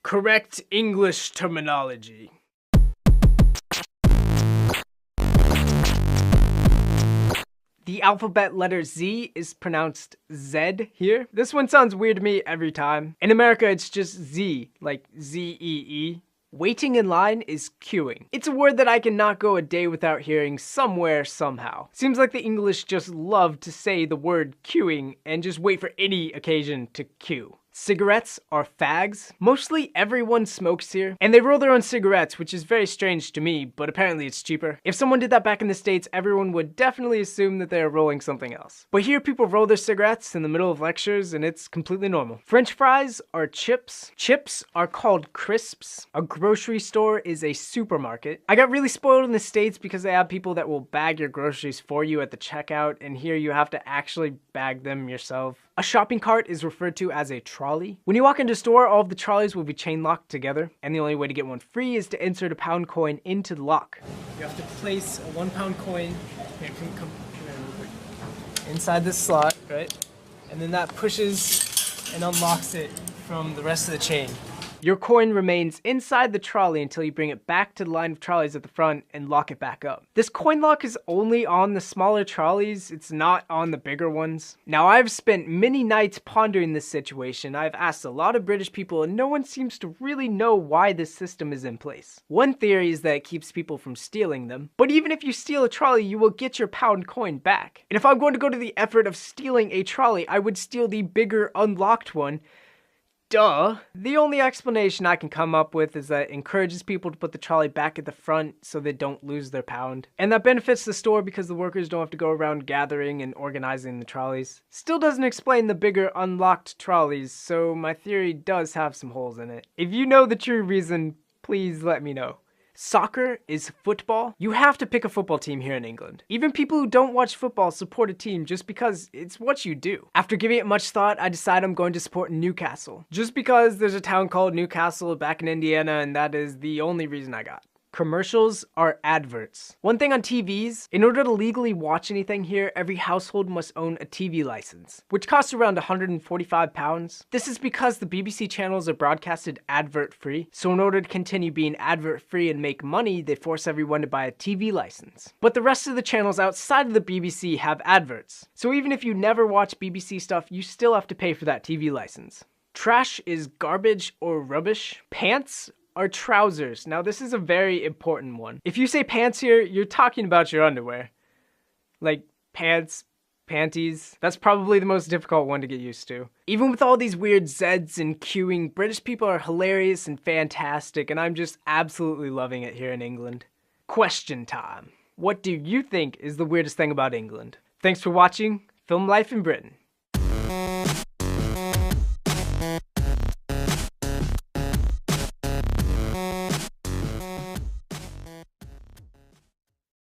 Correct English terminology. The alphabet letter Z is pronounced Z here. This one sounds weird to me every time. In America, it's just Z, like Z-E-E. Waiting in line is queuing. It's a word that I cannot go a day without hearing somewhere, somehow. Seems like the English just love to say the word queuing and just wait for any occasion to queue. Cigarettes are fags. Mostly everyone smokes here, and they roll their own cigarettes, which is very strange to me, but apparently it's cheaper. If someone did that back in the States, everyone would definitely assume that they're rolling something else. But here people roll their cigarettes in the middle of lectures, and it's completely normal. French fries are chips. Chips are called crisps. A grocery store is a supermarket. I got really spoiled in the States because they have people that will bag your groceries for you at the checkout, and here you have to actually bag them yourself. A shopping cart is referred to as a trolley. When you walk into a store, all of the trolleys will be chain locked together, and the only way to get one free is to insert a pound coin into the lock. You have to place a 1 pound coin inside this slot, right? And then that pushes and unlocks it from the rest of the chain. Your coin remains inside the trolley until you bring it back to the line of trolleys at the front and lock it back up. This coin lock is only on the smaller trolleys, it's not on the bigger ones. Now, I've spent many nights pondering this situation. I've asked a lot of British people and no one seems to really know why this system is in place. One theory is that it keeps people from stealing them, but even if you steal a trolley, you will get your pound coin back. And if I'm going to go to the effort of stealing a trolley, I would steal the bigger unlocked one. Duh. The only explanation I can come up with is that it encourages people to put the trolley back at the front so they don't lose their pound. And that benefits the store because the workers don't have to go around gathering and organizing the trolleys. Still doesn't explain the bigger unlocked trolleys, so my theory does have some holes in it. If you know the true reason, please let me know. Soccer is football. You have to pick a football team here in England. Even people who don't watch football support a team just because it's what you do. After giving it much thought, I decided I'm going to support Newcastle. Just because there's a town called Newcastle back in Indiana, and that is the only reason I got. Commercials are adverts. One thing on TVs, in order to legally watch anything here, every household must own a TV license, which costs around £145. This is because the BBC channels are broadcasted advert-free, so in order to continue being advert-free and make money, they force everyone to buy a TV license. But the rest of the channels outside of the BBC have adverts, so even if you never watch BBC stuff, you still have to pay for that TV license. Trash is garbage or rubbish. Pants are trousers. Now this is a very important one. If you say pants here, you're talking about your underwear. Like pants, panties. That's probably the most difficult one to get used to. Even with all these weird Zs and queuing, British people are hilarious and fantastic, and I'm just absolutely loving it here in England. Question time. What do you think is the weirdest thing about England? Thanks for watching Film Life in Britain.